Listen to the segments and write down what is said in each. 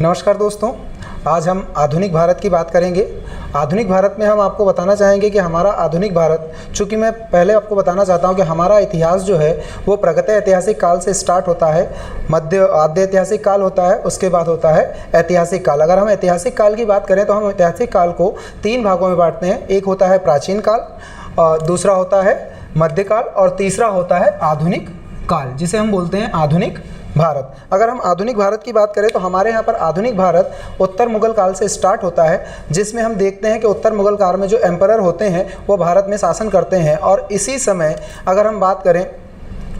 नमस्कार दोस्तों, आज हम आधुनिक भारत की बात करेंगे। आधुनिक भारत में हम आपको बताना चाहेंगे कि हमारा आधुनिक भारत, चूँकि मैं पहले आपको बताना चाहता हूं कि हमारा इतिहास जो है वो प्रागैतिक ऐतिहासिक काल से स्टार्ट होता है, मध्य आद्य ऐतिहासिक काल होता है, उसके बाद होता है ऐतिहासिक काल। अगर हम ऐतिहासिक काल की बात करें तो हम ऐतिहासिक काल को 3 भागों में बांटते हैं। एक होता है प्राचीन काल, दूसरा होता है मध्यकाल और तीसरा होता है आधुनिक काल, जिसे हम बोलते हैं आधुनिक भारत। अगर हम आधुनिक भारत की बात करें तो हमारे यहाँ पर आधुनिक भारत उत्तर मुगल काल से स्टार्ट होता है, जिसमें हम देखते हैं कि उत्तर मुगल काल में जो एम्परर होते हैं वो भारत में शासन करते हैं। और इसी समय अगर हम बात करें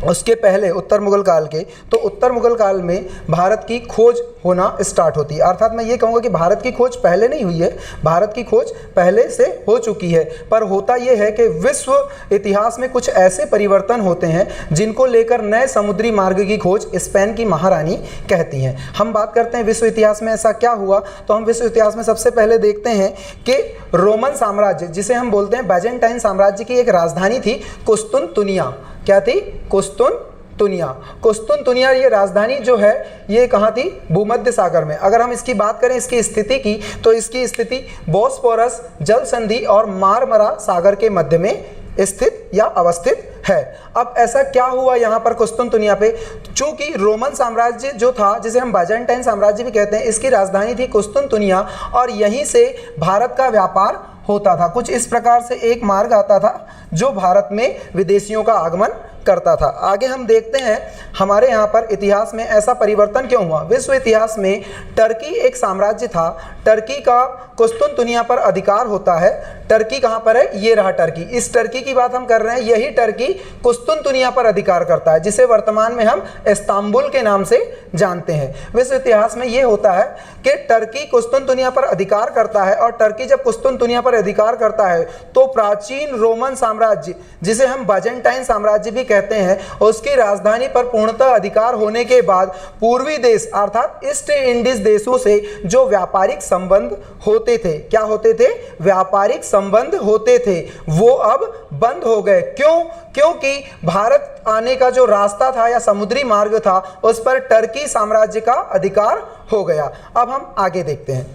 उसके पहले उत्तर मुगल काल के, तो उत्तर मुगल काल में भारत की खोज होना स्टार्ट होती है। अर्थात मैं ये कहूँगा कि भारत की खोज पहले नहीं हुई है, भारत की खोज पहले से हो चुकी है। पर होता ये है कि विश्व इतिहास में कुछ ऐसे परिवर्तन होते हैं जिनको लेकर नए समुद्री मार्ग की खोज स्पेन की महारानी कहती हैं। हम बात करते हैं विश्व इतिहास में ऐसा क्या हुआ, तो हम विश्व इतिहास में सबसे पहले देखते हैं कि रोमन साम्राज्य, जिसे हम बोलते हैं बैजेंटाइन साम्राज्य की एक राजधानी थी कुस्तुनतुनिया। क्या थी? कुस्तुनतुनिया। कुस्तुनतुनिया ये राजधानी जो है ये कहाँ थी? भूमध्य सागर में। अगर हम इसकी बात करें इसकी स्थिति की, तो इसकी स्थिति बॉस्फोरस जल संधि और मारमरा सागर के मध्य में स्थित या अवस्थित है। अब ऐसा क्या हुआ यहाँ पर कुस्तुनतुनिया पे? चूंकि रोमन साम्राज्य जो था, जिसे हम बाइजेंटाइन साम्राज्य भी कहते हैं, इसकी राजधानी थी कुस्तुनतुनिया और यहीं से भारत का व्यापार होता था। कुछ इस प्रकार से एक मार्ग आता था जो भारत में विदेशियों का आगमन करता था। आगे हम देखते हैं हमारे यहाँ पर इतिहास में ऐसा परिवर्तन क्यों हुआ। विश्व इतिहास में टर्की एक साम्राज्य था, टर्की का कुस्तुनतुनिया पर अधिकार होता है। टर्की कहाँ पर है? ये रहा टर्की। इस टर्की की बात हम कर रहे हैं, यही टर्की कुस्तुनतुनिया पर अधिकार करता है, जिसे वर्तमान में हम इस्तांबुल के नाम से जानते हैं। विश्व इतिहास में ये होता है कि टर्की कुस्तुनतुनिया पर अधिकार करता है और टर्की जब कुस्तुनतुनिया पर अधिकार करता है तो प्राचीन रोमन साम्राज्य, जिसे हम बाइजेंटाइन साम्राज्य भी कहते हैं, उसकी राजधानी पर पूर्णतः अधिकार होने के बाद पूर्वी देश अर्थात ईस्ट इंडीज देशों से जो व्यापारिक संबंध होते थे, क्या होते थे? व्यापारिक संबंध होते थे, वो अब बंद हो गए। क्यों? क्योंकि भारत आने का जो रास्ता था या समुद्री मार्ग था उस पर टर्की साम्राज्य का अधिकार हो गया। अब हम आगे देखते हैं।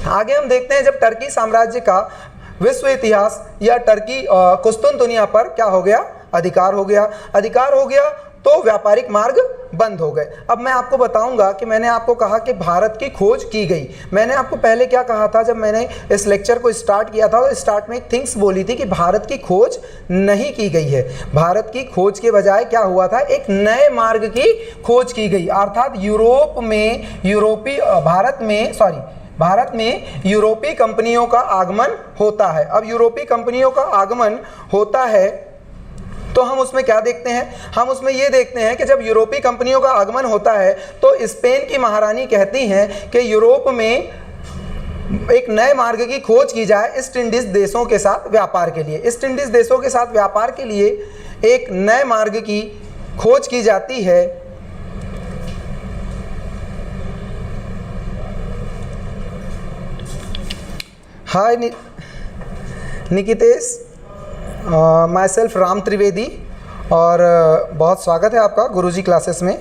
आगे हम देखते हैं जब टर्की साम्राज्य का विश्व इतिहास या टर्की कुस्तुनतुनिया पर क्या हो गया? अधिकार हो गया। अधिकार हो गया तो व्यापारिक मार्ग बंद हो गए। अब मैं आपको बताऊंगा कि मैंने आपको कहा कि भारत की खोज की गई। मैंने आपको पहले क्या कहा था जब मैंने इस लेक्चर को स्टार्ट किया था? तो स्टार्ट में एक थिंग्स बोली थी कि भारत की खोज नहीं की गई है। भारत की खोज के बजाय क्या हुआ था? एक नए मार्ग की खोज की गई। अर्थात भारत में यूरोपीय कंपनियों का आगमन होता है। अब यूरोपीय कंपनियों का आगमन होता है तो हम उसमें क्या देखते हैं? हम उसमें ये देखते हैं कि जब यूरोपीय कंपनियों का आगमन होता है तो स्पेन की महारानी कहती हैं कि यूरोप में एक नए मार्ग की खोज की जाए ईस्ट इंडीज देशों के साथ व्यापार के लिए। ईस्ट इंडीज देशों के साथ व्यापार के लिए एक नए मार्ग की खोज की जाती है। हाय निकितेश, माई सेल्फ राम त्रिवेदी, और बहुत स्वागत है आपका गुरुजी क्लासेस में।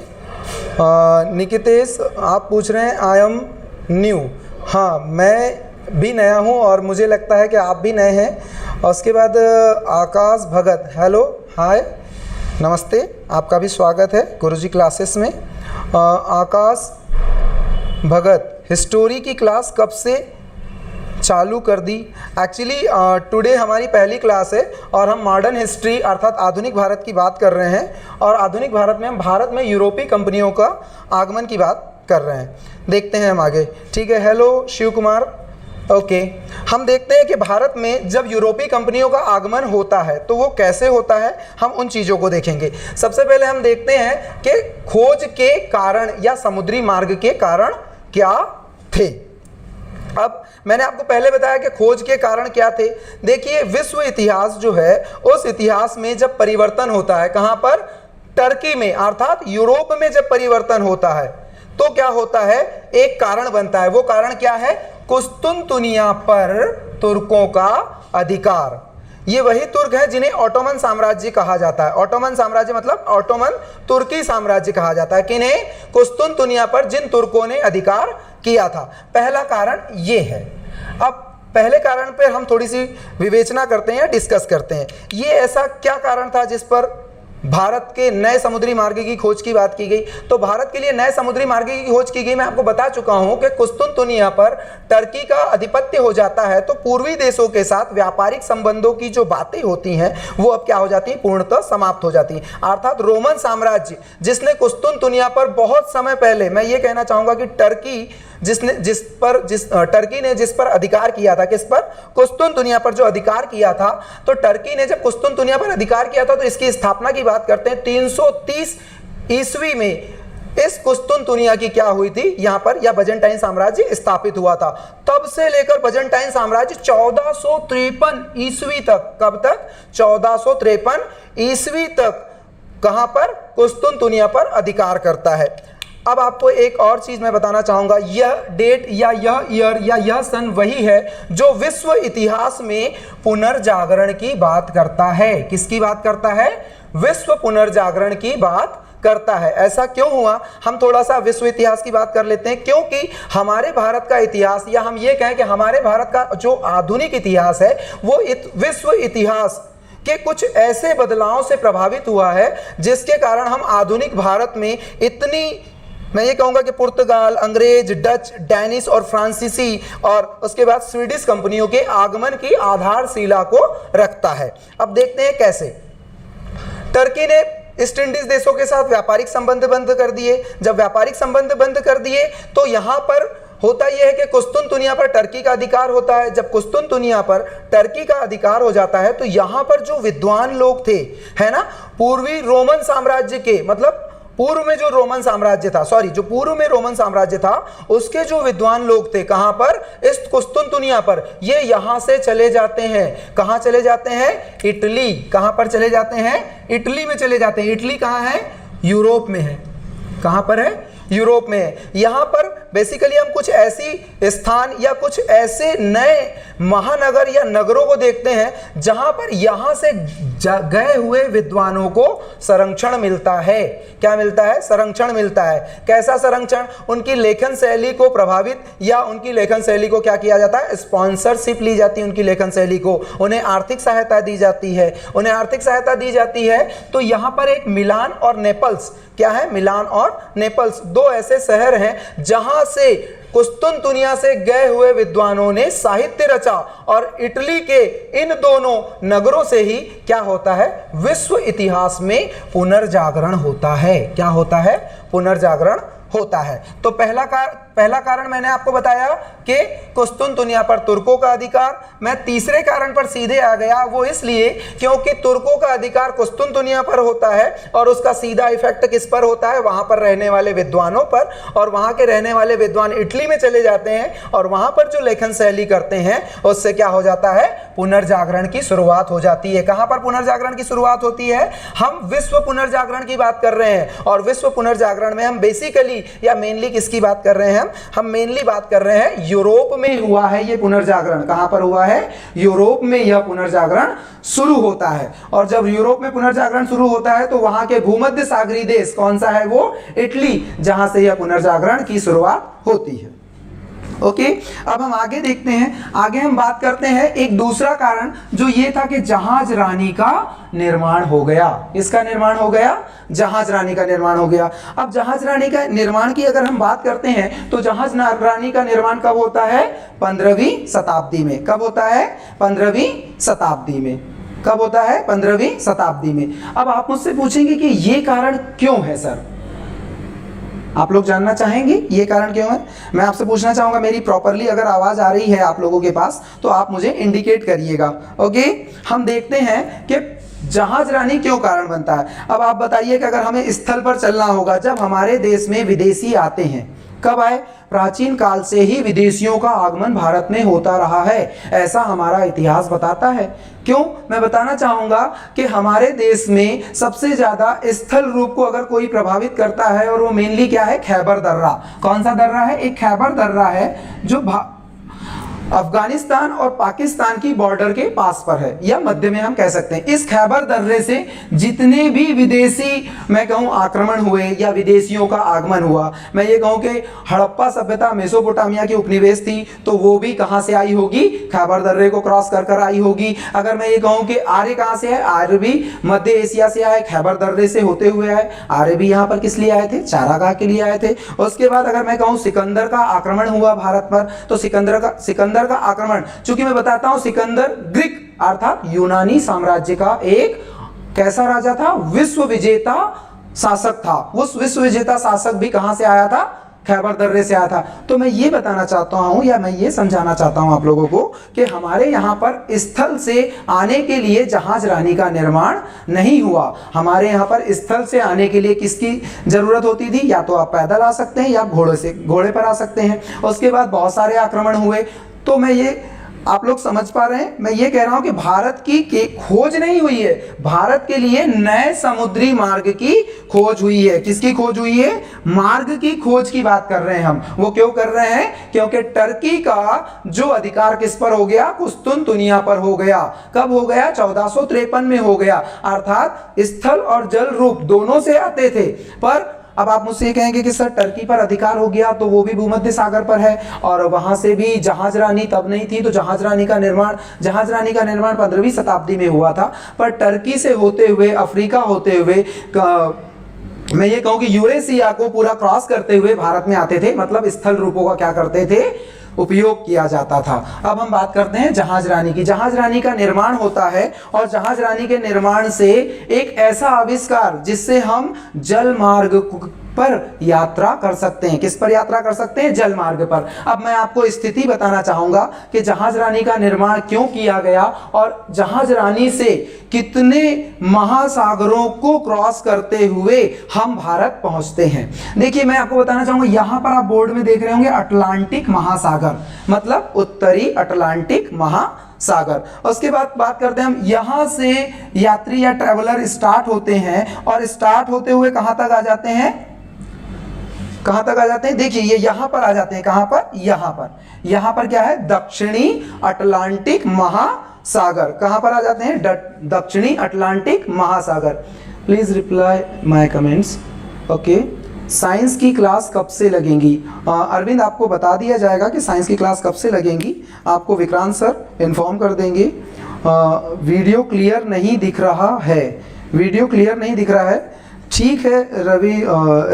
निकितेश आप पूछ रहे हैं आई एम न्यू। हाँ, मैं भी नया हूँ और मुझे लगता है कि आप भी नए हैं। और उसके बाद आकाश भगत, हेलो, हाय, नमस्ते, आपका भी स्वागत है गुरुजी क्लासेस में। आकाश भगत, हिस्टोरी की क्लास कब से चालू कर दी? एक्चुअली टुडे हमारी पहली क्लास है और हम मॉडर्न हिस्ट्री अर्थात आधुनिक भारत की बात कर रहे हैं। और आधुनिक भारत में हम भारत में यूरोपीय कंपनियों का आगमन की बात कर रहे हैं। देखते हैं हम आगे, ठीक है। Hello Shiv Kumar, okay. हम देखते हैं कि भारत में जब यूरोपीय कंपनियों का आगमन होता है तो वो कैसे होता है, हम उन चीज़ों को देखेंगे। सबसे पहले हम देखते हैं कि खोज के कारण या समुद्री मार्ग के कारण क्या थे। अब मैंने आपको पहले बताया कि खोज के कारण क्या थे। देखिए, विश्व इतिहास जो है उस इतिहास में जब परिवर्तन होता है, कहां पर? टर्की में अर्थात यूरोप में जब परिवर्तन होता है तो क्या होता है? एक कारण बनता है। वो कारण क्या है? कुस्तुनतुनिया पर तुर्कों का अधिकार। ये वही तुर्क है जिन्हें ऑटोमन साम्राज्य कहा जाता है। ऑटोमन साम्राज्य मतलब ऑटोमन तुर्की साम्राज्य कहा जाता है। किन्हें? कुस्तुनतुनिया पर जिन तुर्कों ने अधिकार किया था। पहला कारण ये है। अब पहले कारण पर हम थोड़ी सी विवेचना करते हैं या डिस्कस करते हैं। ये ऐसा क्या कारण था जिस पर भारत के नए समुद्री मार्ग की खोज की बात की गई? तो भारत के लिए नए समुद्री मार्ग की खोज की गई। मैं आपको बता चुका हूं कि कुस्तुनतुनिया पर टर्की का अधिपत्य हो जाता है, तो पूर्वी देशों के साथ व्यापारिक संबंधों की जो बातें होती हैं वो अब क्या हो जाती हैं, पूर्णतः समाप्त हो जाती हैं। अर्थात रोमन साम्राज्य जिसने कुस्तुनतुनिया पर बहुत समय पहले, मैं ये कहना चाहूंगा कि टर्की टर्की ने जिस पर अधिकार किया था, किस पर, कुस्तुनतुनिया पर जो अधिकार किया था, तो टर्की ने जब कुस्तुनतुनिया पर अधिकार किया था तो इसकी स्थापना की बात करते हैं 330 ईस्वी में इस कुस्तुनतुनिया की क्या हुई थी, यहां पर या बजंटाइन साम्राज्य स्थापित हुआ था। तब से लेकर बजंटाइन साम्राज्य 1453 ईस्वी तक, कब तक, 1453 ईस्वी तक कहां पर, कुस्तुनतुनिया पर अधिकार करता है। अब आपको एक और चीज मैं बताना चाहूंगा, यह डेट या यह ईयर या यह सन वही है जो विश्व इतिहास में पुनर्जागरण की बात करता है। किसकी बात करता है? विश्व पुनर्जागरण की बात करता है। ऐसा क्यों हुआ? हम थोड़ा सा विश्व इतिहास की बात कर लेते हैं, क्योंकि हमारे भारत का इतिहास, या हम ये कहें कि हमारे भारत का जो आधुनिक इतिहास है वो विश्व इतिहास के कुछ ऐसे बदलावों से प्रभावित हुआ है जिसके कारण हम आधुनिक भारत में इतनी, मैं ये कहूंगा कि पुर्तगाल, अंग्रेज, डच, डैनिश और फ्रांसीसी और उसके बाद स्वीडिश कंपनियों के आगमन की आधारशिला को रखता है। अब देखते हैं कैसे। टर्की ने ईस्ट इंडीज देशों के साथ व्यापारिक संबंध बंद कर दिए। जब व्यापारिक संबंध बंद कर दिए तो यहां पर होता यह है कि कुस्तुनतुनिया पर टर्की का अधिकार होता है। जब कुस्तुनतुनिया पर टर्की का अधिकार हो जाता है तो यहां पर जो विद्वान लोग थे, है ना, पूर्वी रोमन साम्राज्य के, मतलब पूर्व में जो रोमन साम्राज्य था, जो पूर्व में रोमन साम्राज्य था, उसके जो विद्वान लोग थे, कहां पर, इस कुस्तुनतुनिया पर, ये यहां से चले जाते हैं। कहां चले जाते हैं? इटली। कहां पर चले जाते हैं? इटली में चले जाते हैं। इटली कहां है? यूरोप में है। कहां पर है? यूरोप में है। यहां पर बेसिकली हम कुछ ऐसी स्थान या कुछ ऐसे नए महानगर या नगरों को देखते हैं जहां पर यहां से गए हुए विद्वानों को संरक्षण मिलता है। क्या मिलता है? संरक्षण मिलता है। कैसा संरक्षण? उनकी लेखन शैली को प्रभावित, या उनकी लेखन शैली को क्या किया जाता है, स्पॉन्सरशिप ली जाती है उनकी लेखन शैली को, उन्हें आर्थिक सहायता दी जाती है। उन्हें आर्थिक सहायता दी जाती है तो यहां पर एक मिलान और नेपल्स, क्या है, मिलान और नेपल्स, दो ऐसे शहर हैं जहां से कुस्तुनतुनिया से गए हुए विद्वानों ने साहित्य रचा, और इटली के इन दोनों नगरों से ही क्या होता है, विश्व इतिहास में पुनर्जागरण होता है। क्या होता है? पुनर्जागरण होता है। तो पहला कारण मैंने आपको बताया कि कुस्तुनतुनिया पर तुर्कों का अधिकार। मैं तीसरे कारण पर सीधे आ गया, वो इसलिए क्योंकि तुर्कों का अधिकार कुस्तुनतुनिया पर होता है और उसका सीधा इफेक्ट किस पर होता है, वहां पर रहने वाले विद्वानों पर, और वहां के रहने वाले विद्वान इटली में चले जाते हैं और वहां पर जो लेखन शैली करते हैं उससे क्या हो जाता है, पुनर्जागरण की शुरुआत हो जाती है। कहां पर पुनर्जागरण की शुरुआत होती है? हम विश्व पुनर्जागरण की बात कर रहे हैं, और विश्व पुनर्जागरण में हम बेसिकली या मेनली किसकी बात कर रहे हैं? हम मेनली बात कर रहे हैं यूरोप में हुआ है ये पुनर्जागरण। कहां पर हुआ है? यूरोप में यह पुनर्जागरण शुरू होता है। और जब यूरोप में पुनर्जागरण शुरू होता है तो वहां के भूमध्य सागरीय देश कौन सा है? वो इटली, जहां से यह पुनर्जागरण की शुरुआत होती है। ओके, अब हम आगे देखते हैं। आगे हम बात करते हैं एक दूसरा कारण, जो ये था कि जहाज रानी का निर्माण हो गया। इसका निर्माण हो गया, जहाज रानी का निर्माण हो गया। अब जहाज रानी का निर्माण की अगर हम बात करते हैं तो जहाज रानी का निर्माण कब होता है? 15वीं शताब्दी में। कब होता है? 15वीं शताब्दी में। कब होता है? 15वीं शताब्दी में। अब आप मुझसे पूछेंगे कि ये कारण क्यों है सर? आप लोग जानना चाहेंगे ये कारण क्यों है? मैं आपसे पूछना चाहूंगा, मेरी प्रॉपरली अगर आवाज आ रही है आप लोगों के पास तो आप मुझे इंडिकेट करिएगा। ओके, हम देखते हैं कि जहाज रानी क्यों कारण बनता है। अब आप बताइए कि अगर हमें स्थल पर चलना होगा, जब हमारे देश में विदेशी आते हैं, कब आए? प्राचीन काल से ही विदेशियों का आगमन भारत में होता रहा है, ऐसा हमारा इतिहास बताता है। क्यों? मैं बताना चाहूंगा कि हमारे देश में सबसे ज्यादा स्थल रूप को अगर कोई प्रभावित करता है, और वो मेनली क्या है? खैबर दर्रा। कौन सा दर्रा है? एक खैबर दर्रा है जो अफगानिस्तान और पाकिस्तान की बॉर्डर के पास पर है, या मध्य में हम कह सकते हैं। इस खैबर दर्रे से जितने भी विदेशी मैं कहूं आक्रमण हुए या विदेशियों का आगमन हुआ, मैं ये कहूं कि हड़प्पा सभ्यता मेसोपोटामिया की उपनिवेश थी, तो वो भी कहां से आई होगी, खैबर दर्रे को क्रॉस कर कर आई होगी। अगर मैं ये कहूं कि आर्य कहां से है, आर्य भी मध्य एशिया से आए, खैबर दर्रे से होते हुए आए। आर्य भी यहां पर किस लिए आए थे, चारागाह के लिए आए थे। उसके बाद अगर मैं कहूं सिकंदर का आक्रमण हुआ भारत पर, तो सिकंदर का आक्रमण, चूंकि मैं बताता हूं सिकंदर ग्रीक अर्थात यूनानी साम्राज्य का एक कैसा राजा था, विश्व विजेता शासक था। उस विश्व विजेता शासक भी कहां से आया था, खैबर दर्रे से आया था। तो मैं ये बताना चाहता हूं या मैं ये समझाना चाहता हूं आप लोगों को कि हमारे यहां पर स्थल से आने के लिए जहाज रानी का निर्माण नहीं हुआ। हमारे यहां पर स्थल से आने के लिए किसकी जरूरत होती थी, या तो आप पैदल आ सकते हैं या घोड़े पर आ सकते हैं। उसके बाद बहुत सारे आक्रमण हुए। तो मैं ये आप लोग समझ पा रहे हैं, मैं ये कह रहा हूं कि भारत की खोज नहीं हुई है, भारत के लिए नए समुद्री मार्ग की खोज हुई है। किसकी खोज हुई है, मार्ग की खोज की बात कर रहे हैं हम। वो क्यों कर रहे हैं, क्योंकि टर्की का जो अधिकार किस पर हो गया, कुस्तुनतुनिया पर हो गया। कब हो गया, 1453 में हो गया। अर्थात स्थल और जल रूप दोनों से आते थे। पर अब आप मुझसे कहेंगे कि सर टर्की पर अधिकार हो गया तो वो भी भूमध्य सागर पर है, और वहां से भी जहाज रानी तब नहीं थी, तो जहाज रानी का निर्माण 15वीं शताब्दी में हुआ था। पर टर्की से होते हुए, अफ्रीका होते हुए, मैं ये कहूं कि यूरेशिया को पूरा क्रॉस करते हुए भारत में आते थे। मतलब स्थल रूपों का क्या करते थे, उपयोग किया जाता था। अब हम बात करते हैं जहाज रानी की। जहाज रानी का निर्माण होता है, और जहाज रानी के निर्माण से एक ऐसा आविष्कार जिससे हम जल मार्ग पर यात्रा कर सकते हैं। किस पर यात्रा कर सकते हैं, जल मार्ग पर। अब मैं आपको स्थिति बताना चाहूंगा कि जहाज रानी का निर्माण क्यों किया गया और जहाज रानी से कितने महासागरों को क्रॉस करते हुए हम भारत पहुंचते हैं। देखिए मैं आपको बताना चाहूंगा, यहां पर आप बोर्ड में देख रहे होंगे अटलांटिक महासागर, मतलब उत्तरी अटलांटिक महासागर। उसके बाद बात करते हैं हम, यहां से यात्री या ट्रेवलर स्टार्ट होते हैं और स्टार्ट होते हुए कहां तक आ जाते हैं, कहां तक आ जाते हैं, देखिए ये यहां पर आ जाते हैं। कहां पर, यहां पर क्या है, दक्षिणी अटलांटिक महासागर। कहां पर आ जाते हैं, दक्षिणी अटलांटिक महासागर। Please reply my comments. Okay, science की क्लास कब से लगेंगी, अरविंद आपको बता दिया जाएगा कि साइंस की क्लास कब से लगेंगी, आपको विक्रांत सर इन्फॉर्म कर देंगे। वीडियो क्लियर नहीं दिख रहा है, वीडियो क्लियर नहीं दिख रहा है, ठीक है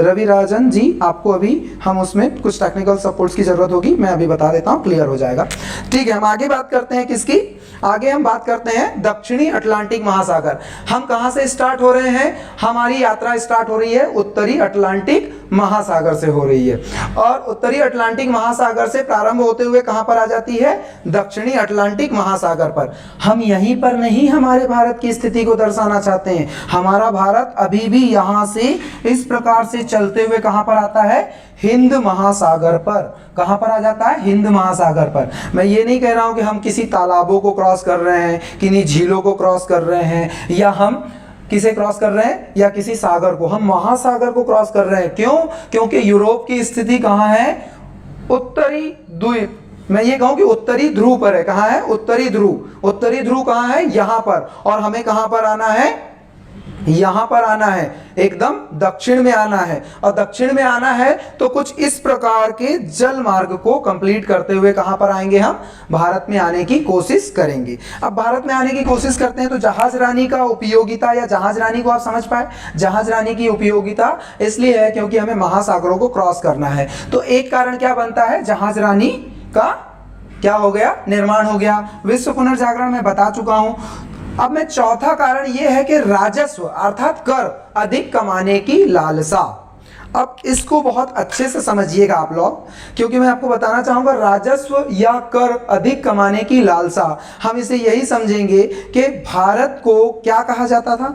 रवि राजन जी, आपको अभी हम उसमें कुछ टेक्निकल सपोर्ट्स की जरूरत होगी, मैं अभी बता देता हूं, क्लियर हो जाएगा। ठीक है, हम आगे बात करते हैं किसकी, आगे हम बात करते हैं दक्षिणी अटलांटिक महासागर। हम कहां से स्टार्ट हो रहे हैं, हमारी यात्रा स्टार्ट हो रही है उत्तरी अटलांटिक महासागर से हो रही है, और उत्तरी अटलांटिक महासागर से प्रारंभ होते हुए कहां पर आ जाती है, दक्षिणी अटलांटिक महासागर पर। हम यहीं पर नहीं हमारे भारत की स्थिति को दर्शाना चाहते हैं, हमारा भारत अभी भी यहां से इस प्रकार से चलते हुए कहां पर आता है, हिंद महासागर पर। कहां पर आ जाता है, हिंद महासागर पर। मैं ये नहीं कह रहा हूं कि हम किसी तालाबों को क्रॉस कर रहे हैं, किन्हीं झीलों को क्रॉस कर रहे हैं, या हम किसे क्रॉस कर रहे हैं, या किसी सागर को, हम महासागर को क्रॉस कर रहे हैं। क्यों, क्योंकि यूरोप की स्थिति कहां है, उत्तरी द्वीप, मैं ये कहूं कि उत्तरी ध्रुव पर है। कहां है, उत्तरी ध्रुव। उत्तरी ध्रुव कहां है, यहां पर, और हमें कहां पर आना है, यहां पर आना है, एकदम दक्षिण में आना है। और दक्षिण में आना है तो कुछ इस प्रकार के जल मार्ग को कंप्लीट करते हुए कहां पर आएंगे, हम भारत में आने की कोशिश करेंगे। अब भारत में आने की कोशिश करते हैं तो जहाज रानी का उपयोगिता, या जहाज रानी को आप समझ पाए, जहाज रानी की उपयोगिता इसलिए है क्योंकि हमें महासागरों को क्रॉस करना है। तो एक कारण क्या बनता है, जहाज रानी का क्या हो गया, निर्माण हो गया। विश्व पुनर्जागरण में बता चुका हूं। अब मैं चौथा कारण यह है कि राजस्व अर्थात कर अधिक कमाने की लालसा। अब इसको बहुत अच्छे से समझिएगा आप लोग, क्योंकि मैं आपको बताना चाहूंगा राजस्व या कर अधिक कमाने की लालसा, हम इसे यही समझेंगे कि भारत को क्या कहा जाता था,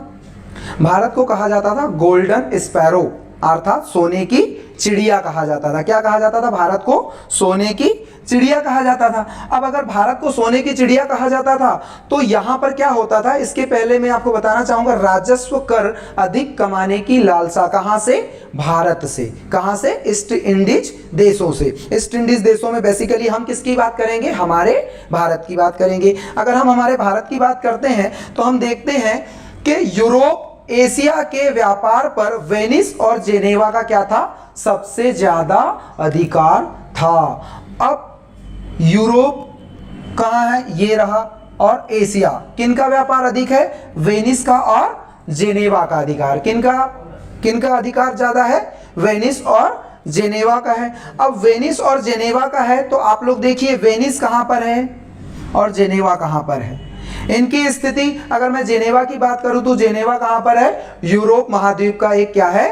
भारत को कहा जाता था गोल्डन स्पैरो। अर्थात सोने की चिड़िया कहा जाता था। क्या कहा जाता था? भारत को सोने की चिड़िया कहा जाता था। अब अगर भारत को सोने की चिड़िया कहा जाता था तो यहां पर क्या होता था, इसके पहले मैं आपको बताना चाहूंगा, राजस्व कर अधिक कमाने की लालसा कहां से? भारत से। कहां से? ईस्ट इंडीज देशों से। ईस्ट इंडीज देशों में बेसिकली हम किसकी बात करेंगे? हमारे भारत की बात करेंगे। अगर हम हमारे भारत की बात करते हैं तो हम देखते हैं कि यूरोप एशिया के व्यापार पर वेनिस और जेनेवा का क्या था? सबसे ज्यादा अधिकार था। अब यूरोप कहां है? ये रहा। और एशिया, किनका व्यापार अधिक है? वेनिस का और जेनेवा का अधिकार। किनका अधिकार ज्यादा है? वेनिस और जेनेवा का है। अब वेनिस और जेनेवा का है तो आप लोग देखिए वेनिस कहां पर है और जेनेवा कहां पर है। इनकी स्थिति, अगर मैं जेनेवा की बात करूं तो जेनेवा कहां पर है? यूरोप महाद्वीप का एक क्या है,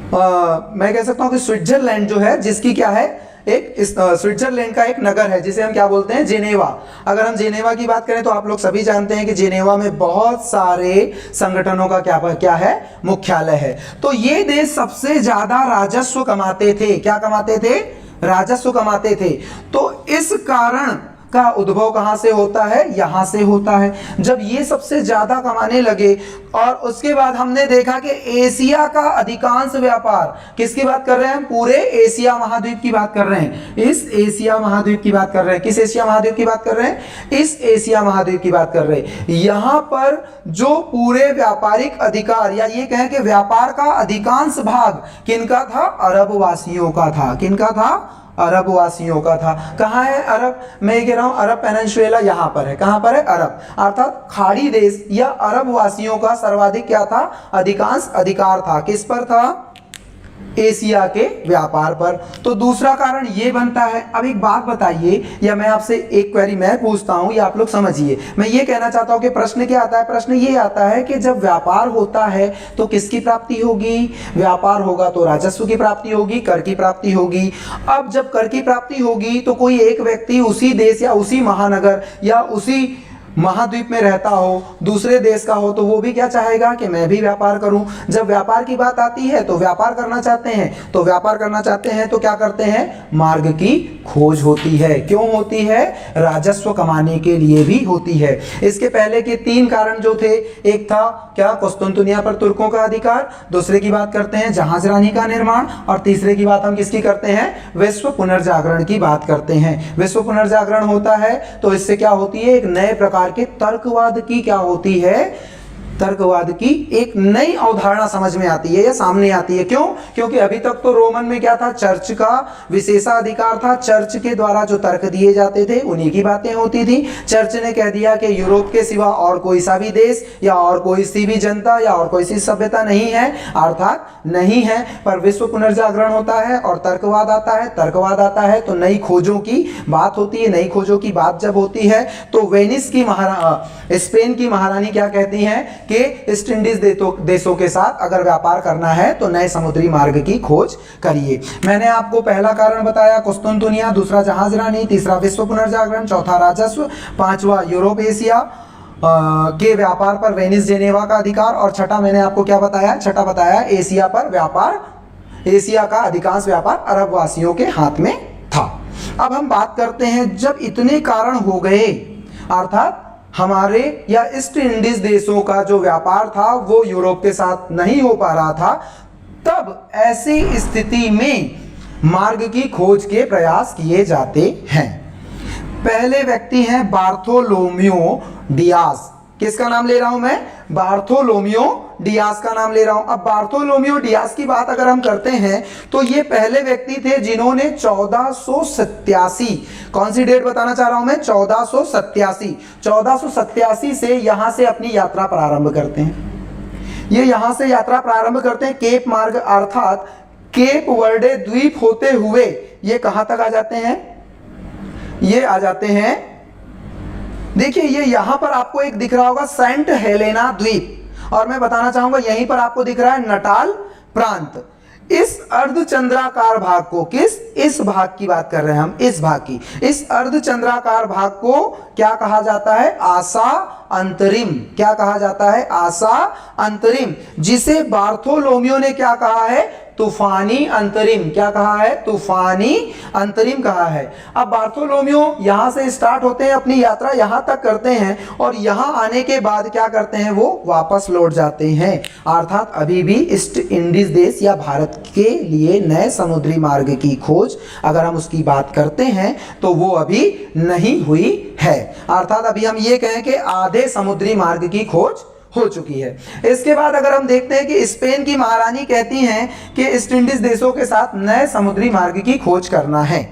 मैं कह सकता हूं कि स्विट्जरलैंड जो है, जिसकी क्या है, एक स्विट्जरलैंड का एक नगर है जिसे हम क्या बोलते हैं? जेनेवा। अगर हम जेनेवा की बात करें तो आप लोग सभी जानते हैं कि जेनेवा में बहुत सारे संगठनों का क्या है? मुख्यालय है। तो ये देश सबसे ज्यादा राजस्व कमाते थे। क्या कमाते थे? राजस्व कमाते थे। तो इस कारण का उद्भव कहां से होता है? यहां से होता है। जब ये सबसे ज्यादा कमाने लगे और उसके बाद हमने देखा कि एशिया का अधिकांश व्यापार, किसकी बात कर रहे हैं? पूरे एशिया महाद्वीप की बात कर रहे हैं। इस एशिया महाद्वीप की बात कर रहे हैं। किस एशिया महाद्वीप की बात कर रहे हैं? इस एशिया महाद्वीप की बात कर रहे हैं। यहां पर जो पूरे व्यापारिक अधिकार, या ये कहें कि व्यापार का अधिकांश भाग किनका था? अरब वासियों का था। किनका था? अरब वासियों का था। कहां है अरब? मैं ये कह रहा हूं अरब पेनिनसुला यहां पर है। कहां पर है? अरब, अर्थात खाड़ी देश या अरब वासियों का सर्वाधिक क्या था? अधिकांश अधिकार था। किस पर था? एशिया के व्यापार पर। तो दूसरा कारण ये बनता है। अब एक बात बताइए, या मैं आपसे एक क्वेरी मैं पूछता हूं, या आप लोग समझिए। मैं ये कहना चाहता हूं कि प्रश्न क्या आता है? प्रश्न ये आता है कि जब व्यापार होता है तो किसकी प्राप्ति होगी? व्यापार होगा तो राजस्व की प्राप्ति होगी, कर की प्राप्ति होगी। अब जब कर की प्राप्ति होगी तो कोई एक व्यक्ति उसी देश या उसी महानगर या उसी महाद्वीप में रहता हो, दूसरे देश का हो, तो वो भी क्या चाहेगा? कि मैं भी व्यापार करूं। जब व्यापार की बात आती है तो व्यापार करना चाहते हैं, तो व्यापार करना चाहते हैं तो क्या करते हैं? मार्ग की खोज होती है। क्यों होती है? राजस्व कमाने के लिए भी होती है। इसके पहले के 3 कारण जो थे, एक था क्या? कुस्तुनतुनिया पर तुर्कों का अधिकार, दूसरे की बात करते हैं जहाजरानी का निर्माण, और तीसरे की बात हम किसकी करते हैं? विश्व पुनर्जागरण की बात करते हैं। विश्व पुनर्जागरण होता है तो इससे क्या होती है? एक नए प्रकार के तर्कवाद की क्या होती है? तर्कवाद की एक नई अवधारणा समझ में आती है या सामने आती है। क्यों? क्योंकि अभी तक तो रोमन में क्या था? चर्च का विशेषाधिकार था। चर्च के द्वारा जो तर्क दिए जाते थे उन्हीं की बातें होती थी। चर्च ने कह दिया कि यूरोप के सिवा और कोई सा भी देश या और कोई सी भी जनता या और कोई सी सभ्यता नहीं है, अर्थात नहीं है। पर विश्व पुनर्जागरण होता है और तर्कवाद आता है। तर्कवाद आता है तो नई खोजों की बात होती है। नई खोजों की बात जब होती है तो वेनिस की स्पेन की महारानी क्या कहती हैं कि ईस्ट इंडीज देशों के साथ अगर व्यापार करना है तो नए समुद्री मार्ग की खोज करिए। मैंने आपको पहला कारण बताया कुस्तुनतुनिया, दूसरा जहाजरानी, तीसरा विश्व पुनर्जागरण, चौथा राजस्व, पांचवा यूरोप एशिया के व्यापार पर वेनिस जेनेवा का अधिकार, और छठा मैंने आपको क्या बताया? छठा बताया एशिया पर व्यापार, एशिया का अधिकांश व्यापार अरब वासियों के हाथ में था। अब हम बात करते हैं, जब इतने कारण हो गए, अर्थात हमारे या ईस्ट इंडीज देशों का जो व्यापार था वो यूरोप के साथ नहीं हो पा रहा था, तब ऐसी स्थिति में मार्ग की खोज के प्रयास किए जाते हैं। पहले व्यक्ति हैं बार्थोलोम्यू डियास। किसका नाम ले रहा हूं मैं? बार्थोलोम्यू डियास का नाम ले रहा हूं। अब बार्थोलोम्यू डियास की बात अगर हम करते हैं तो ये पहले व्यक्ति थे जिन्होंने 1487, कौन सी डेट बताना चाह रहा हूं मैं? 1487 से यहां से अपनी यात्रा प्रारंभ करते हैं। ये यहां से यात्रा प्रारंभ करते हैं केप मार्ग, अर्थात केप वर्डे द्वीप होते हुए ये कहां तक आ जाते हैं? ये आ जाते हैं, देखिए ये यहां पर आपको एक दिख रहा होगा सेंट हेलेना द्वीप, और मैं बताना चाहूंगा यहीं पर आपको दिख रहा है नटाल प्रांत। इस अर्धचंद्राकार भाग को, किस, इस भाग की बात कर रहे हैं हम, इस भाग की, इस अर्धचंद्राकार भाग को क्या कहा जाता है? आसा अंतरिम। क्या कहा जाता है? आसा अंतरिम, जिसे बार्थोलोम्यो ने क्या कहा है? तूफानी अंतरिम। क्या कहा है? तूफानी अंतरिम कहा है। अब बार्थोलोम्यो यहां से स्टार्ट होते हैं, अपनी यात्रा यहां तक करते हैं और यहां आने के बाद क्या करते हैं? वो वापस लौट जाते हैं। अर्थात अभी भी ईस्ट इंडीज देश या भारत के लिए नए समुद्री मार्ग की खोज अगर हम उसकी बात करते हैं तो वो अभी नहीं हुई है। अर्थात अभी हम ये कहें कि आधे समुद्री मार्ग की खोज हो चुकी है। इसके बाद अगर हम देखते हैं कि स्पेन की महारानी कहती हैं कि ईस्ट इंडीज देशों के साथ नए समुद्री मार्ग की खोज करना है,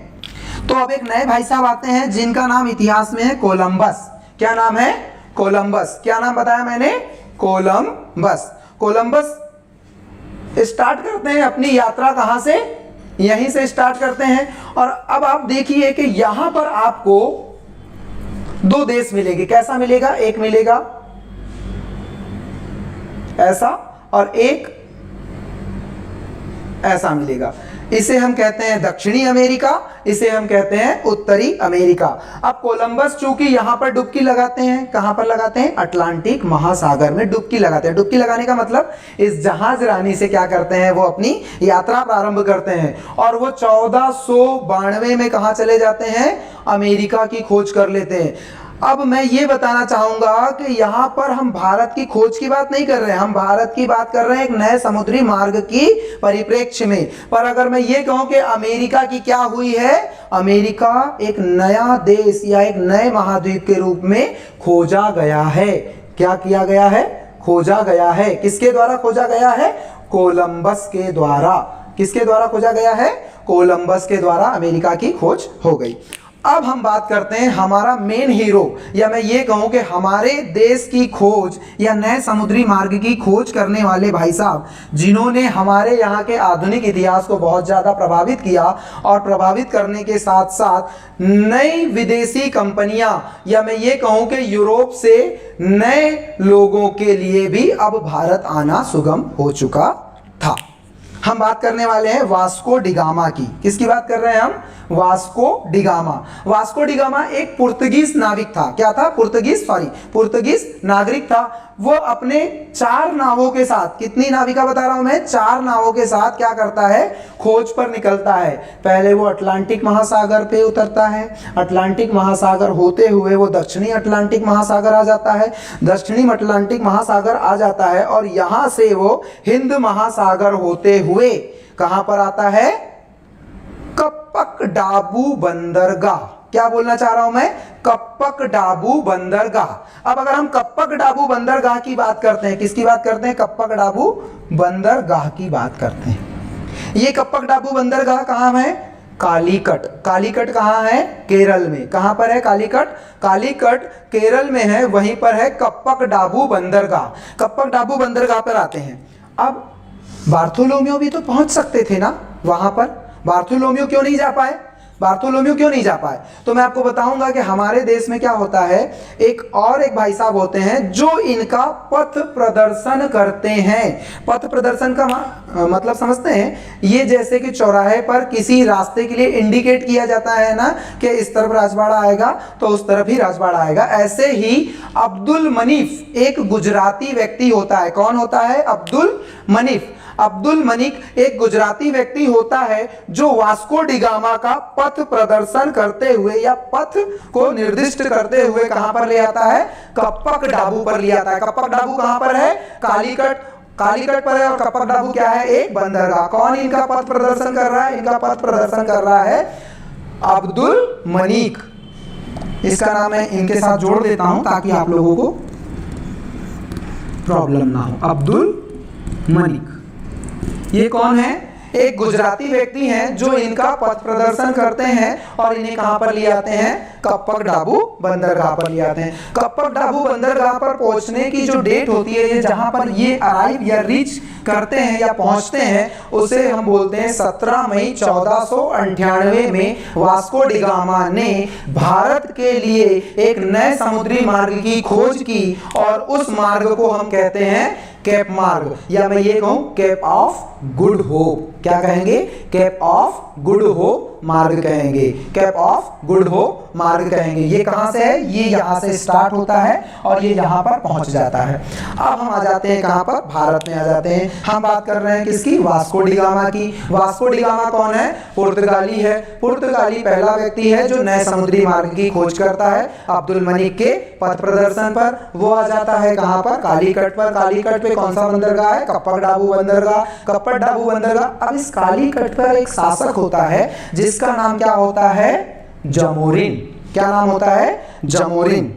तो अब एक नए भाई साहब आते हैं जिनका नाम इतिहास में है कोलंबस। क्या नाम है? कोलंबस। क्या नाम बताया मैंने? कोलंबस। कोलंबस स्टार्ट करते हैं अपनी यात्रा कहां से? यहीं से स्टार्ट करते हैं। और अब आप देखिए कि यहां पर आपको दो देश मिलेंगे। कैसा मिलेगा? एक मिलेगा ऐसा और एक ऐसा मिलेगा। इसे हम कहते हैं दक्षिणी अमेरिका, इसे हम कहते हैं उत्तरी अमेरिका। अब कोलंबस चूंकि यहां पर डुबकी लगाते हैं, कहां पर लगाते हैं? अटलांटिक महासागर में डुबकी लगाते हैं। डुबकी लगाने का मतलब इस जहाज रानी से क्या करते हैं? वो अपनी यात्रा प्रारंभ करते हैं और वो 1492 में कहां चले जाते हैं? अमेरिका की खोज कर लेते हैं। अब मैं ये बताना चाहूंगा कि यहां पर हम भारत की खोज की बात नहीं कर रहे हैं, हम भारत की बात कर रहे हैं एक नए समुद्री मार्ग की परिप्रेक्ष्य में। पर अगर मैं ये कहूं कि अमेरिका की क्या हुई है? अमेरिका एक नया देश या एक नए महाद्वीप के रूप में खोजा गया है। क्या किया गया है? खोजा गया है। किसके द्वारा खोजा गया है? कोलंबस के द्वारा। किसके द्वारा खोजा गया है? कोलंबस के द्वारा अमेरिका की खोज हो गई। अब हम बात करते हैं हमारा मेन हीरो, या मैं ये कहूं कि हमारे देश की खोज या नए समुद्री मार्ग की खोज करने वाले भाई साहब, जिन्होंने हमारे यहाँ के आधुनिक इतिहास को बहुत ज़्यादा प्रभावित किया और प्रभावित करने के साथ साथ नई विदेशी कंपनियां, या मैं ये कहूं कि यूरोप से नए लोगों के लिए भी अब भारत आना सुगम हो चुका था। हम बात करने वाले हैं वास्को डिगामा की। किसकी बात कर रहे हैं हम? Vasco da Gama. वास्को डिगामा एक पुर्तगीज नाविक था। क्या था? पुर्तगीज नागरिक था। वो अपने 4 नावों के साथ, कितनी नाविका बता रहा हूं मैं? 4 नावों के साथ क्या करता है? खोज पर निकलता है। पहले वो अटलांटिक महासागर पे उतरता है, अटलांटिक महासागर होते हुए वो दक्षिणी अटलांटिक महासागर आ जाता है, दक्षिणी अटलांटिक महासागर आ जाता है और यहां से वो हिंद महासागर होते हुए कहां पर आता है? कप्पकडाबू बंदरगाह। क्या बोलना चाह रहा हूं मैं? कप्पकडाबू बंदरगाह। अब अगर हम कप्पकडाबू बंदरगाह की बात करते हैं, किसकी बात करते हैं? कप्पकडाबू बंदरगाह की बात करते हैं। ये कप्पकडाबू बंदरगाह कहां है? कालीकट। कालीकट कहां है? केरल में। कहां पर है कालीकट? कालीकट केरल में है, वहीं पर है कप्पकडाबू बंदरगाह। कप्पकडाबू बंदरगाह पर आते हैं। अब बार्थोलोम्यो भी तो पहुंच सकते थे ना वहां पर, बार्थोलोम्यो क्यों नहीं जा पाए? बार्थोलोम्यो क्यों नहीं जा पाए? तो मैं आपको बताऊंगा कि हमारे देश में क्या होता है, एक भाई साहब होते हैं जो इनका पथ प्रदर्शन करते हैं। पथ प्रदर्शन का मतलब समझते हैं? ये जैसे कि चौराहे पर किसी रास्ते के लिए इंडिकेट किया जाता है ना कि इस तरफ राजवाड़ा आएगा तो उस तरफ ही राजवाड़ा आएगा। ऐसे ही अब्दुल मनीफ एक गुजराती व्यक्ति होता है। कौन होता है? अब्दुल मनीफ। अब्दुल मनिक एक गुजराती व्यक्ति होता है जो वास्को डिगामा का पथ प्रदर्शन करते हुए या पथ को निर्दिष्ट करते हुए कहां पर ले आता है? कप्पकडाबू पर ले आता है। कप्पकडाबू कहां पर है? कालीकट पर है। और कप्पकडाबू क्या है? एक बंदरगाह। कौन इनका पथ प्रदर्शन कर रहा है? इनका पथ प्रदर्शन कर रहा है अब्दुल मनिक। इसका नाम मैं इनके साथ जोड़ देता हूं ताकि आप लोगों को प्रॉब्लम ना हो। अब्दुल मनिक ये कौन है? एक गुजराती व्यक्ति हैं जो इनका पथ प्रदर्शन करते हैं और इन्हें कहां पर ले आते हैं? कप्पकडाबू बंदरगाह पर ले आते हैं। कप्पकडाबू बंदरगाह पर पहुंचने की जो डेट होती है, जहां पर ये अराइव या रीच करते हैं या पहुंचते हैं, उसे हम बोलते हैं 17 मई 1498 में वास्को डिगामा ने भारत के लिए एक नए समुद्री मार्ग की खोज की और उस मार्ग को हम कहते हैं केप मार्ग, या मैं ये कहूं केप ऑफ गुड होप। क्या कहेंगे? केप ऑफ गुड होप मार्ग कहेंगे, केप ऑफ गुड होप मार्ग कहेंगे। ये कहां से है? ये यहां से स्टार्ट होता है और ये यहां पर पहुंच जाता है। अब हम आ जाते हैं कहां पर? भारत में आ जाते हैं। हम बात कर रहे हैं किसकी? वास्को डी गामा की। वास्को डी गामा कौन है? पुर्तगाली है। पुर्तगाली पहला व्यक्ति है जो नए समुद्री मार्ग की खोज करता है। अब्दुल मलिक के पथ प्रदर्शन पर वो आ जाता है कहां पर? कालीकट पर। कालीकट पे कौन सा बंदरगाह है? कप्पड़ डाबू बंदरगाह। कप्पड़ डाबू बंदरगाह। अब इस कालीकट पर एक शासक होता है जिसका नाम क्या होता है? जमोरिन। क्या नाम होता है? जमोरिन।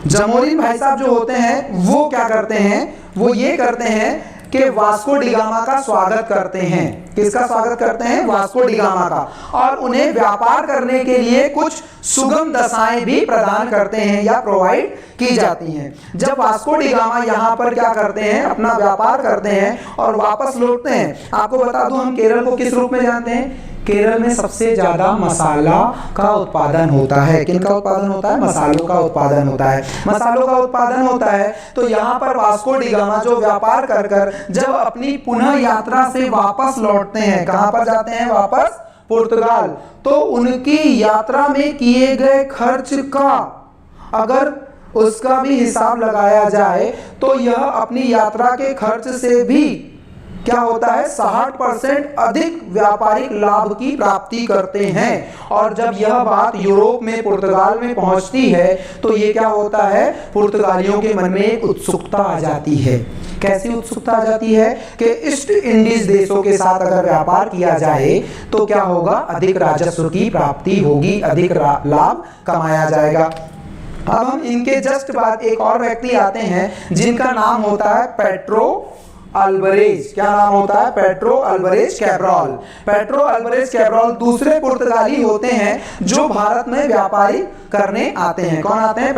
जमोरिन भाई साहब जो होते हैं वो क्या करते हैं? वो ये करते हैं कि वास्को डी गामा का स्वागत करते हैं। किसका स्वागत करते हैं? वास्को डी गामा का। और उन्हें व्यापार करने के लिए कुछ सुगम दशाएं भी प्रदान करते हैं या प्रोवाइड की जाती हैं। जब वास्को डी गामा यहाँ पर क्या करते हैं? अपना व्यापार करते हैं और वापस लौटते हैं। आपको बता दूं, हम केरल को किस रूप में जानते हैं? केरल में सबसे ज्यादा मसाला का उत्पादन होता है। किनका उत्पादन होता है? मसालों का उत्पादन होता है। मसालों का उत्पादन होता है तो यहाँ पर वास्को डी गामा जो व्यापार कर कर जब अपनी पुनः यात्रा से वापस लौटते हैं, कहां पर जाते हैं? वापस पुर्तगाल। तो उनकी यात्रा में किए गए खर्च का अगर उसका भी हिसाब लगाया जाए तो यह अपनी यात्रा के खर्च से भी क्या होता है? 60% अधिक व्यापारिक लाभ की प्राप्ति करते हैं। और जब यह बात यूरोप में पुर्तगाल में पहुंचती है तो ये क्या होता है? पुर्तगालियों के मन में एक उत्सुकता आ जाती है। कैसी उत्सुकता आ जाती है? कि ईस्ट इंडीज देशों के साथ अगर व्यापार किया जाए तो क्या होगा? अधिक राजस्व की प्राप्ति होगी, अधिक लाभ कमाया जाएगा। अब हम इनके जस्ट बाद एक और व्यक्ति आते हैं जिनका नाम होता है पेट्रो अल्वारेज। क्या नाम होता है? Pedro Alvares Cabral. Pedro Alvares Cabral दूसरे पुर्तगाली होते हैं जो भारत में व्यापारी करने आते हैं। कौन आते हैं?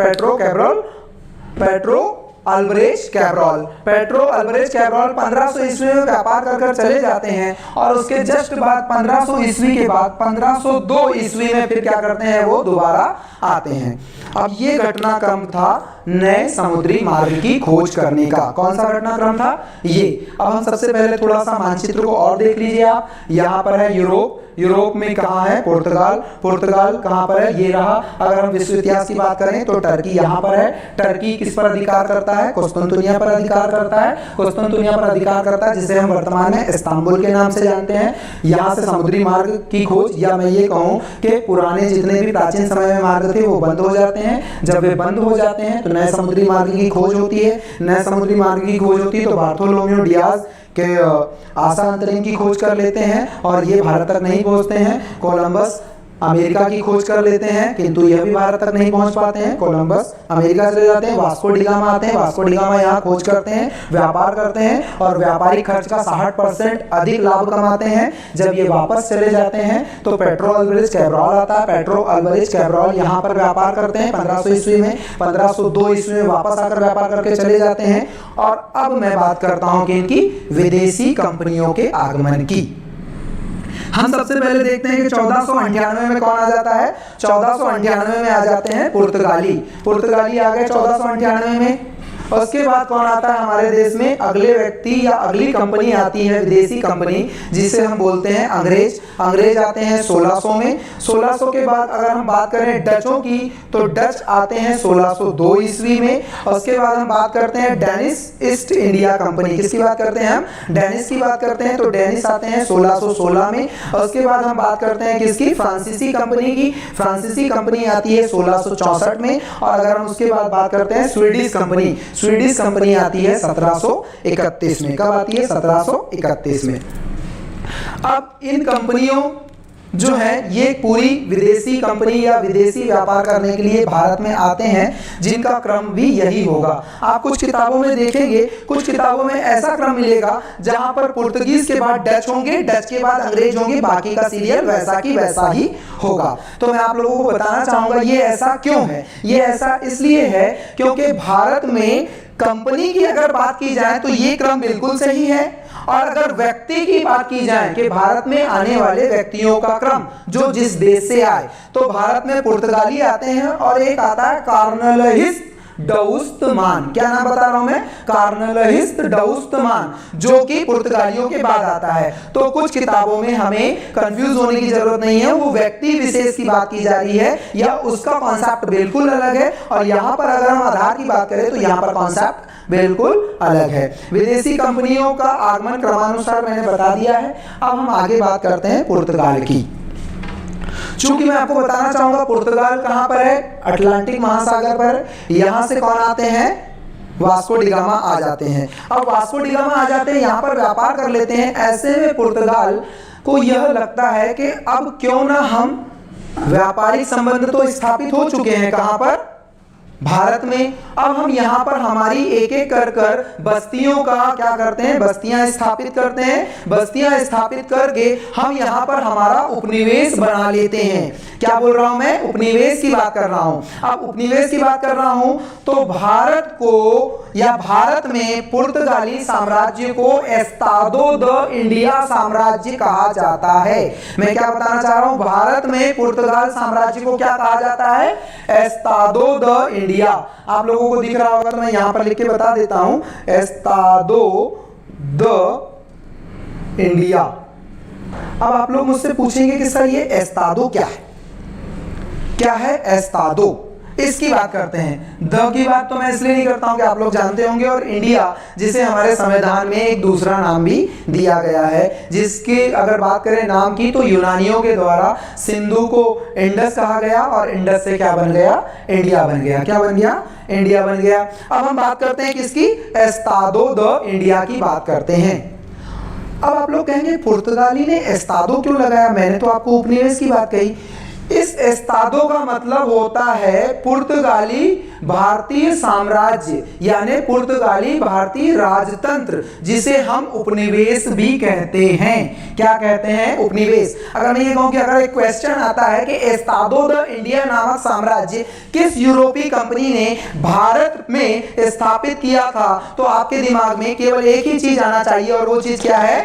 Pedro Alvares Cabral. Pedro Alvares Cabral 1500 ईस्वी में व्यापार कर चले जाते हैं और उसके जस्ट बाद 1500 ईस्वी के बाद 1502 ईस्वी में फिर क्या करते हैं? वो दोबारा आते हैं। अब ये घटनाक्रम था नए समुद्री मार्ग की खोज करने का। कौन सा घटनाक्रम था? ये। अब हम सबसे पहले थोड़ा सा मानचित्र को और देख लीजिए आप। यहाँ पर है यूरोप। यूरोप में कहाँ है? पुर्तगाल। पुर्तगाल कहाँ पर है? ये रहा। अगर हम विश्व इतिहास की बात करें तो टर्की यहाँ पर है। टर्की किस पर अधिकार करता है? कुस्तुनतुनिया पर अधिकार करता है। कुस्तुनतुनिया पर अधिकार करता है जिसे हम वर्तमान में इस्तांबुल के नाम से जानते हैं। यहाँ से समुद्री मार्ग की खोज, या मैं ये कहूँ कि पुराने जितने भी प्राचीन समय में मार्ग थे वो बंद हो जाते हैं। जब वे बंद हो जाते हैं तो नए समुद्री मार्ग की खोज होती है। नए समुद्री मार्ग की खोज होती है तो बार्थोलोम्यू डियाज के आशा अंतरिम की खोज कर लेते हैं और ये भारत तक नहीं पहुंचते हैं। कोलंबस अमेरिका की खोज कर लेते हैं किंतु यह भी भारत तक नहीं पहुंच पाते हैं। कोलंबस अमेरिका चले जाते हैं। वास्को डी गामा आते हैं। वास्को डी गामा यहाँ खोज करते हैं, व्यापार करते हैं और व्यापारिक खर्च का 60% अधिक लाभ कमाते हैं। जब ये वापस चले जाते हैं तो पेट्रो अल्वारेज कैब्रॉल आता है। पेट्रो अल्वारेज कैब्रॉल यहाँ पर व्यापार करते हैं 1500 ईस्वी में। 1502 ईस्वी में वापस आकर व्यापार करके चले जाते हैं। और अब मैं बात करता हूँ कि इनकी विदेशी कंपनियों के आगमन की। हम सबसे पहले देखते हैं कि 1498 में कौन आ जाता है? 1498 में आ जाते हैं पुर्तगाली। पुर्तगाली आ गए 1498 में। और उसके बाद कौन आता है हमारे देश में? अगले व्यक्ति या अगली कंपनी आती है, विदेशी कंपनी, जिसे हम बोलते हैं अंग्रेज। अंग्रेज आते हैं 1600 में। 1600 के बाद अगर हम बात करें डचों की तो डच आते हैं 1602 ईस्वी में। और उसके बाद हम बात करते हैं डेनिश ईस्ट इंडिया कंपनी। किसकी बात करते हैं हम? डेनिश की बात करते हैं तो डेनिश आते हैं 1616 में। और उसके बाद हम बात करते हैं किसकी? फ्रांसीसी कंपनी की। फ्रांसीसी कंपनी आती है 1664 में। और अगर हम उसके बाद बात करते हैं स्वीडिश कंपनी, स्वीडिश कंपनी आती है 1731 में। कब आती है? 1731 में। अब इन कंपनियों जो है ये पूरी विदेशी कंपनी या विदेशी व्यापार करने के लिए भारत में आते हैं, जिनका क्रम भी यही होगा। आप कुछ किताबों में देखेंगे, कुछ किताबों में ऐसा क्रम मिलेगा जहां पर पुर्तगीज के बाद डच होंगे, डच के बाद अंग्रेज होंगे, बाकी का सीरियल वैसा की वैसा ही होगा। तो मैं आप लोगों को बताना चाहूंगा ये ऐसा क्यों है। ये ऐसा इसलिए है क्योंकि भारत में कंपनी की अगर बात की जाए तो ये क्रम बिल्कुल सही है। और अगर व्यक्ति की बात की जाए कि भारत में आने वाले व्यक्तियों का क्रम जो जिस देश से आए, तो भारत में पुर्तगाली आते हैं और एक आता है कार्नलहिस डउस्तमान, क्या नाम बता रहा हूं मैं, कार्नलहिस्त डउस्तमान, जो कि पुर्तगालियों के बाद आता है। तो कुछ किताबों में हमें कंफ्यूज होने की जरूरत नहीं है, वो व्यक्ति विशेष की बात की जा रही है या उसका कॉन्सेप्ट बिल्कुल अलग है, और यहां पर अगर हम आधार की बात करें तो यहां पर कॉन्सेप्ट बिल्कुल अलग है। विदेशी कंपनियों का आगमन क्रमानुसार मैंने बता दिया है। अब हम आगे बात करते हैं पुर्तगाल की। चूंकि मैं आपको बताना चाहूंगा पुर्तगाल कहां पर है, अटलांटिक महासागर पर। यहां से कौन आते हैं, वास्को डी गामा आ जाते हैं। अब वास्को डी गामा आ जाते हैं, यहां पर व्यापार कर लेते हैं। ऐसे में पुर्तगाल को यह लगता है कि अब क्यों ना हम, व्यापारिक संबंध तो स्थापित हो चुके हैं कहां पर, भारत में। अब हम यहां पर हमारी एक एक कर बस्तियों का क्या करते हैं, बस्तियां स्थापित करते हैं। बस्तियां स्थापित करके हम यहां पर हमारा उपनिवेश बना लेते हैं। क्या बोल रहा हूं मैं, उपनिवेश की बात कर रहा हूं। अब उपनिवेश की बात कर रहा हूं तो भारत को या भारत में पुर्तगाली साम्राज्य को एस्तादो द इंडिया साम्राज्य कहा जाता है। मैं क्या बताना चाह रहा हूं, भारत में पुर्तगाल साम्राज्य को क्या कहा जाता है, एस्तादो द इंडिया। आप लोगों को दिख रहा होगा तो मैं यहां पर लिख के बता देता हूं, एस्तादो द इंडिया। अब आप लोग मुझसे पूछेंगे कि सर ये एस्तादो क्या है, क्या है एस्तादो, इसकी बात करते हैं। द की बात तो मैं इसलिए नहीं करता हूं कि आप लोग जानते होंगे, और इंडिया जिसे हमारे संविधान में एक दूसरा नाम भी दिया गया है, जिसकी अगर बात करें नाम की तो यूनानियों के द्वारा सिंधु को इंडस कहा गया, और इंडस से क्या बन गया, इंडिया बन गया। क्या बन गया, इंडिया बन गया। अब हम बात करते हैं किसकी, एस्तादो द इंडिया की बात करते हैं। अब आप लोग कहेंगे पुर्तगाली ने एस्तादो क्यों लगाया, मैंने तो आपको उपनिवेश की बात कही। इस एस्तादो का मतलब होता है पुर्तगाली भारतीय साम्राज्य, यानी पुर्तगाली भारतीय राजतंत्र, जिसे हम उपनिवेश भी कहते हैं। क्या कहते हैं, उपनिवेश। अगर मैं ये कहूं कि अगर एक क्वेश्चन आता है कि एस्तादो द इंडिया नामक साम्राज्य किस यूरोपीय कंपनी ने भारत में स्थापित किया था, तो आपके दिमाग में केवल एक ही चीज आना चाहिए, और वो चीज क्या है,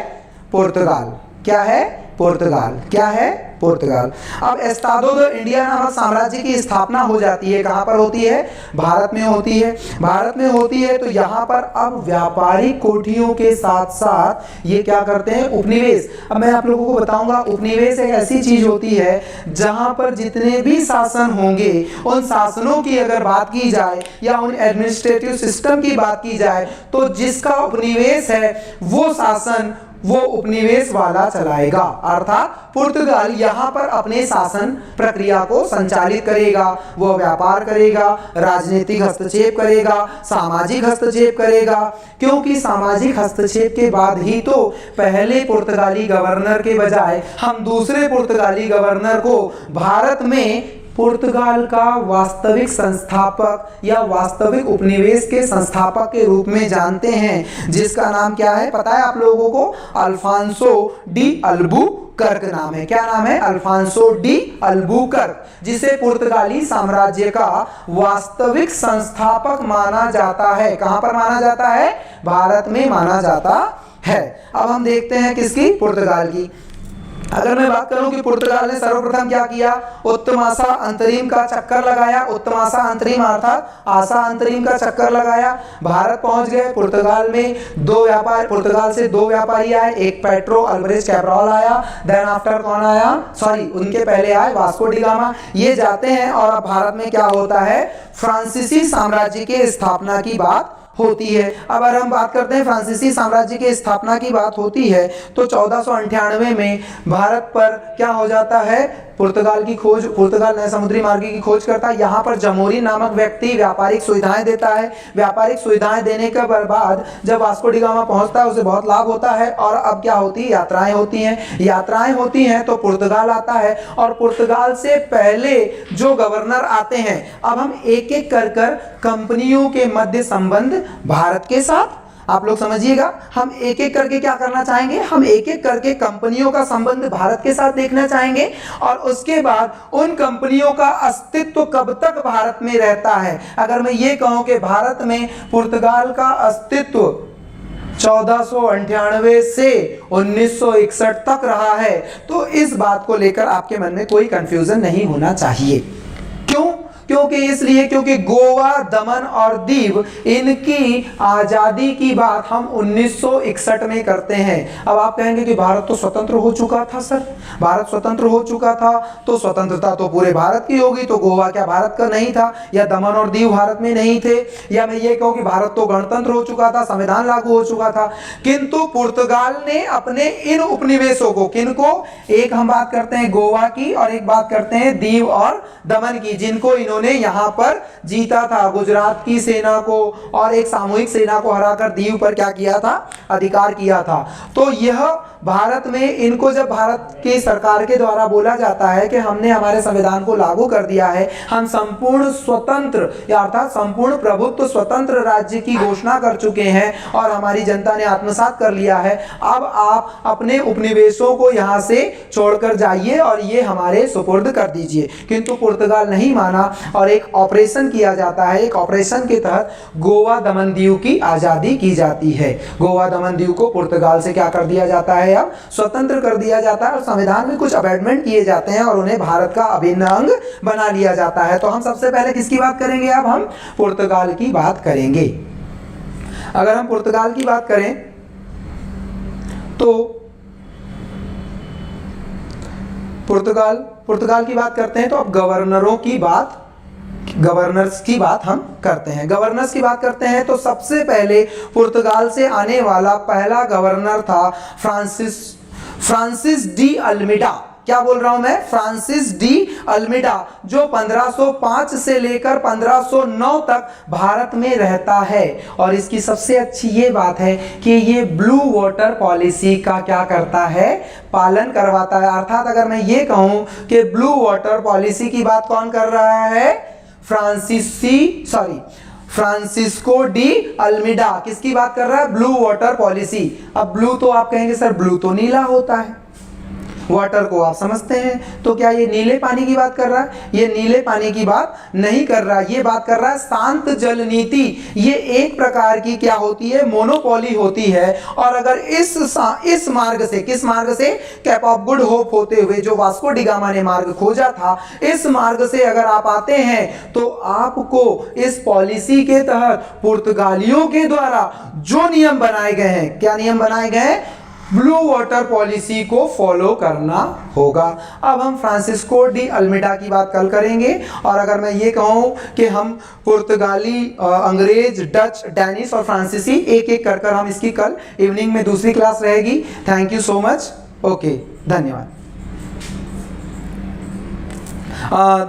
पुर्तगाल। क्या है, पुर्तगाल। क्या है, पुर्तगाल। अब एस्तादो द इंडिया नामक साम्राज्य की स्थापना हो जाती है, कहां पर होती है, भारत में होती है। भारत में होती है तो यहां पर अब व्यापारिक कोठियों के साथ साथ ये क्या करते हैं, उपनिवेश। अब मैं आप लोगों को बताऊंगा, उपनिवेश एक ऐसी चीज होती है जहां पर जितने भी शासन होंगे उन शासनों की अगर बात की जाए या उन एडमिनिस्ट्रेटिव सिस्टम की बात की जाए, तो जिसका उपनिवेश है वो शासन वो उपनिवेश वाला चलाएगा। अर्थात पुर्तगाल यहां पर अपने शासन प्रक्रिया को संचालित करेगा, वो व्यापार करेगा, राजनीतिक हस्तक्षेप करेगा, सामाजिक हस्तक्षेप करेगा, क्योंकि सामाजिक हस्तक्षेप के बाद ही तो पहले पुर्तगाली गवर्नर के बजाय हम दूसरे पुर्तगाली गवर्नर को भारत में पुर्तगाल का वास्तविक संस्थापक या वास्तविक उपनिवेश के संस्थापक के रूप में जानते हैं, जिसका नाम क्या है पता है आप लोगों को, अल्फांसो डी अल्बुकर्क नाम है। क्या नाम है, अल्फांसो डी अल्बुकर्क, जिसे पुर्तगाली साम्राज्य का वास्तविक संस्थापक माना जाता है। कहां पर माना जाता है, भारत में माना जाता है। अब हम देखते हैं किसकी, पुर्तगाल की। अगर मैं बात करूं कि पुर्तगाल ने सर्वप्रथम क्या किया, उत्तमासा अंतरिम का चक्कर लगाया। उत्तमासा अंतरिम अर्थात आशा अंतरिम का चक्कर लगाया। भारत पहुंच गए। पुर्तगाल में पुर्तगाल से दो व्यापारी आए, एक पेट्रो अल्वारेज कैब्रल आया, देन आफ्टर कौन आया, सॉरी उनके पहले आए वास्को डी गामा। ये जाते हैं और अब भारत में क्या होता है, फ्रांसीसी साम्राज्य की स्थापना की बात होती है। अब अगर हम बात करते हैं फ्रांसीसी साम्राज्य की स्थापना की बात होती है तो 1498 में भारत पर क्या हो जाता है, पुर्तगाल की खोज, पुर्तगाल नए समुद्री मार्ग की खोज करता है। यहाँ पर जमोरी नामक व्यक्ति व्यापारिक सुविधाएं देता है। व्यापारिक सुविधाएं देने के बाद जब वास्को डी गामा पहुंचता है उसे बहुत लाभ होता है, और अब क्या होती है, यात्राएं होती हैं। यात्राएं होती हैं तो पुर्तगाल आता है, और पुर्तगाल से पहले जो गवर्नर आते हैं, अब हम एक एक कर कंपनियों के मध्य संबंध भारत के साथ, आप लोग समझिएगा, हम एक एक करके क्या करना चाहेंगे, हम एक एक करके कंपनियों का संबंध भारत के साथ देखना चाहेंगे, और उसके बाद उन कंपनियों का अस्तित्व कब तक भारत में रहता है। अगर मैं ये कहूं कि भारत में पुर्तगाल का अस्तित्व 1498 से 1961 तक रहा है, तो इस बात को लेकर आपके मन में कोई कंफ्यूजन नहीं होना चाहिए। क्यों क्योंकि इसलिए क्योंकि गोवा, दमन और दीव, इनकी आजादी की बात हम 1961 में करते हैं। अब आप कहेंगे कि भारत तो स्वतंत्र हो चुका था सर, भारत स्वतंत्र हो चुका था तो स्वतंत्रता तो पूरे भारत की होगी, तो गोवा क्या भारत का नहीं था, या दमन और दीव भारत में नहीं थे, या मैं ये कहूं कि भारत तो गणतंत्र हो चुका था, संविधान लागू हो चुका था। किंतु पुर्तगाल ने अपने इन उपनिवेशों को, किनको, एक हम बात करते हैं गोवा की और एक बात करते हैं दीव और दमन की, जिनको इन्होंने यहां पर जीता था, गुजरात की सेना को और एक सामूहिक सेना को हराकर दीव पर क्या किया था, अधिकार किया था। तो यह भारत में इनको जब भारत की सरकार के द्वारा बोला जाता है कि हमने हमारे संविधान को लागू कर दिया है, हम संपूर्ण स्वतंत्र या अर्थात संपूर्ण प्रभुत्व स्वतंत्र राज्य की घोषणा कर चुके हैं और हमारी जनता ने आत्मसात कर लिया है, अब आप अपने उपनिवेशों को यहां से छोड़कर जाइए और ये हमारे सुपुर्द कर दीजिए। किंतु पुर्तगाल नहीं माना और एक ऑपरेशन किया जाता है, एक ऑपरेशन के तहत गोवा, दमन, दीव की आजादी की जाती है। गोवा, दमन, दीव को पुर्तगाल से क्या कर दिया जाता है, अब स्वतंत्र कर दिया जाता है और संविधान में कुछ अमेंडमेंट किए जाते हैं और उन्हें भारत का अभिन्न अंग बना लिया जाता है। तो हम सबसे पहले किसकी बात करेंगे, अब हम पुर्तगाल की बात करेंगे। अगर हम पुर्तगाल की बात करें तो पुर्तगाल की बात करते हैं तो अब गवर्नर्स की बात हम करते हैं। गवर्नर्स की बात करते हैं तो सबसे पहले पुर्तगाल से आने वाला पहला गवर्नर था फ्रांसिस डी अल्मीडा। क्या बोल रहा हूं मैं, फ्रांसिस डी अल्मीडा, जो 1505 से लेकर 1509 तक भारत में रहता है। और इसकी सबसे अच्छी ये बात है कि ये ब्लू वाटर पॉलिसी का क्या करता है, पालन करवाता है। अर्थात अगर मैं ये कहूं कि ब्लू वाटर पॉलिसी की बात कौन कर रहा है, फ्रांसिस्को डी अल्मीडा किसकी बात कर रहा है, ब्लू वाटर पॉलिसी। अब ब्लू तो आप कहेंगे सर ब्लू तो नीला होता है, वाटर को आप समझते हैं, तो क्या ये नीले पानी की बात कर रहा है, ये नीले पानी की बात नहीं कर रहा, ये बात कर रहा है शांत जल नीति। ये एक प्रकार की क्या होती है, मोनोपोली होती है। और अगर इस मार्ग से, किस मार्ग से, कैप ऑफ गुड होप होते हुए जो वास्को डी गामा ने मार्ग खोजा था, इस मार्ग से अगर आप आते हैं तो आपको इस पॉलिसी के तहत पुर्तगालियों के द्वारा जो नियम बनाए गए हैं, क्या नियम बनाए गए हैं, ब्लू वाटर पॉलिसी को फॉलो करना होगा। अब हम फ्रांसिस्को डी अल्मीडा की बात कल करेंगे। और अगर मैं ये कहूं कि हम पुर्तगाली, अंग्रेज, डच, डैनिश और फ्रांसीसी एक एक कर हम इसकी कल इवनिंग में दूसरी क्लास रहेगी। Thank you so much. Okay, धन्यवाद।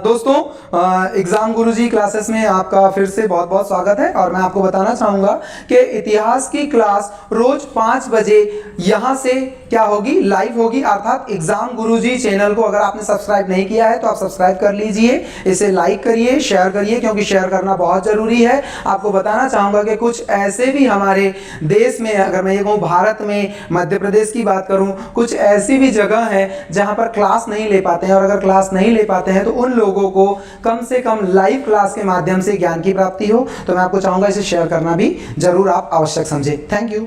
दोस्तों, एग्जाम गुरुजी क्लासेस में आपका फिर से बहुत बहुत स्वागत है। और मैं आपको बताना चाहूंगा कि इतिहास की क्लास रोज 5 बजे यहां से क्या होगी, लाइव होगी। अर्थात एग्जाम गुरुजी चैनल को अगर आपने सब्सक्राइब नहीं किया है तो आप सब्सक्राइब कर लीजिए, इसे लाइक करिए, शेयर करिए, क्योंकि शेयर करना बहुत जरूरी है। आपको बताना चाहूंगा कि कुछ ऐसे भी हमारे देश में, अगर मैं ये कहूँ भारत में, मध्य प्रदेश की बात करूं, कुछ ऐसी भी जगह है जहां पर क्लास नहीं ले पाते हैं। और अगर क्लास नहीं ले पाते हैं तो उन लोगों को कम से कम लाइव क्लास के माध्यम से ज्ञान की प्राप्ति हो। तो मैं आपको चाहूंगा इसे शेयर करना भी जरूर आप आवश्यक समझे। Thank you.